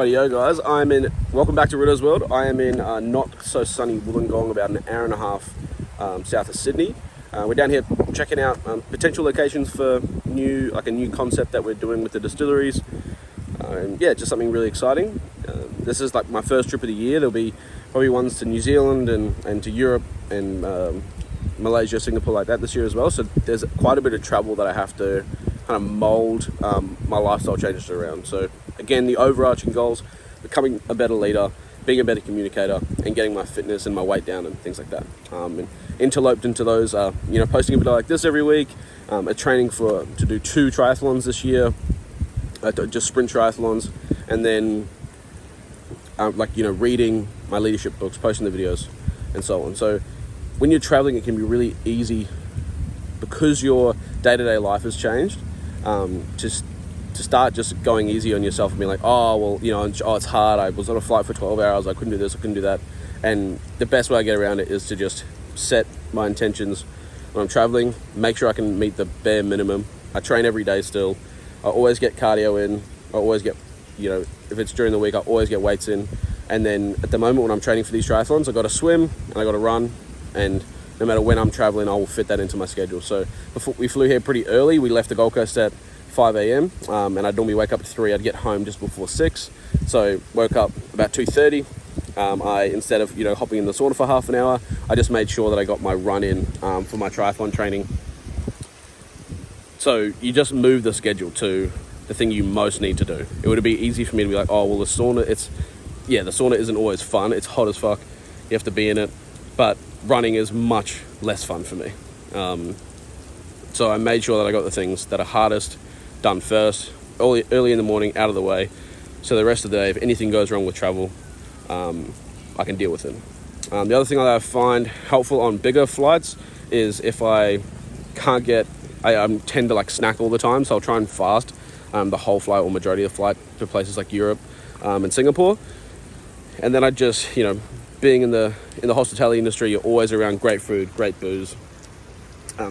Rightio guys, welcome back to Ritto's World. I am in not so sunny Wollongong, about an hour and a half south of Sydney. We're down here checking out potential locations for a new concept that we're doing with the distilleries. And yeah, just something really exciting. This is like my first trip of the year. There'll be probably ones to New Zealand and to Europe and Malaysia, Singapore like that this year as well. So there's quite a bit of travel that I have to kind of mold my lifestyle changes around. So again, the overarching goals: becoming a better leader, being a better communicator, and getting my fitness and my weight down and things like that. And interloped into those, posting a video like this every week, a training to do 2 triathlons this year, just sprint triathlons, and then reading my leadership books, posting the videos, and so on. So when you're traveling, it can be really easy because your day-to-day life has changed. To start just going easy on yourself and being like, it's hard. I was on a flight for 12 hours. I couldn't do this. I couldn't do that. And the best way I get around it is to just set my intentions when I'm traveling. Make sure I can meet the bare minimum. I train every day still. I always get cardio in. I always get, if it's during the week, I always get weights in. And then at the moment when I'm training for these triathlons, I got to swim and I got to run. And no matter when I'm traveling, I will fit that into my schedule. So before we flew here pretty early. We left the Gold Coast at 5 a.m. And I'd normally wake up at 3. I'd get home just before 6. So woke up about 2:30. I, instead of hopping in the sauna for half an hour, I just made sure that I got my run in for my triathlon training. So you just move the schedule to the thing you most need to do. It would be easy for me to be like, the sauna, the sauna isn't always fun. It's hot as fuck. You have to be in it. But running is much less fun for me. So I made sure that I got the things that are hardest done first, early in the morning, out of the way. So the rest of the day, if anything goes wrong with travel, I can deal with it. The other thing that I find helpful on bigger flights is if I can't I tend to snack all the time. So I'll try and fast the whole flight or majority of the flight to places like Europe and Singapore. And then I just, being in the hospitality industry, you're always around great food, great booze.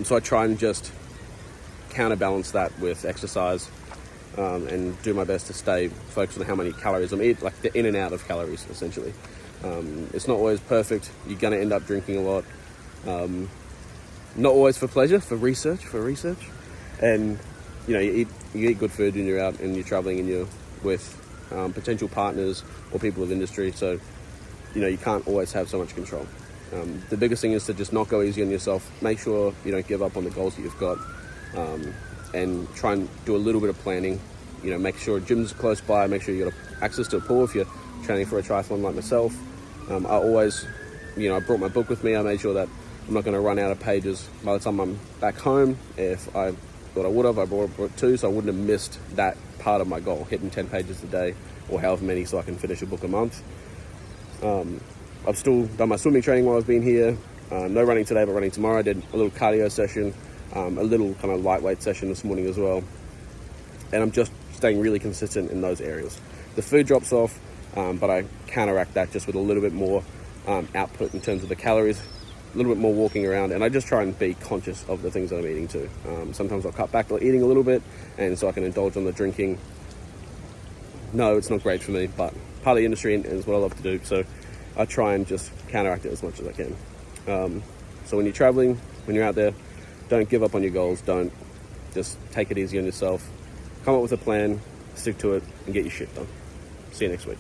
So I try and just counterbalance that with exercise and do my best to stay focused on how many calories I'm eating, the in and out of calories, essentially. It's not always perfect. You're going to end up drinking a lot. Not always for pleasure, for research. And, you eat good food when you're out and you're traveling and you're with potential partners or people of industry. So, you can't always have so much control. The biggest thing is to just not go easy on yourself. Make sure you don't give up on the goals that you've got, and try and do a little bit of planning. Make sure gyms are close by. Make sure you got access to a pool if you're training for a triathlon like myself. I always, I brought my book with me. I made sure that I'm not going to run out of pages by the time I'm back home. If I thought I would have, I brought 2, so I wouldn't have missed that part of my goal, hitting 10 pages a day or however many, so I can finish a book a month. I've still done my swimming training while I've been here. No running today, but running tomorrow. I did a little cardio session, a little kind of lightweight session this morning as well. And I'm just staying really consistent in those areas. The food drops off, but I counteract that just with a little bit more output in terms of the calories, a little bit more walking around, and I just try and be conscious of the things that I'm eating too. Sometimes I'll cut back on eating a little bit, and so I can indulge on the drinking. No, it's not great for me, but part of the industry and it's what I love to do. So I try and just counteract it as much as I can. So when you're traveling, when you're out there, don't give up on your goals. Don't just take it easy on yourself. Come up with a plan, stick to it, and get your shit done. See you next week.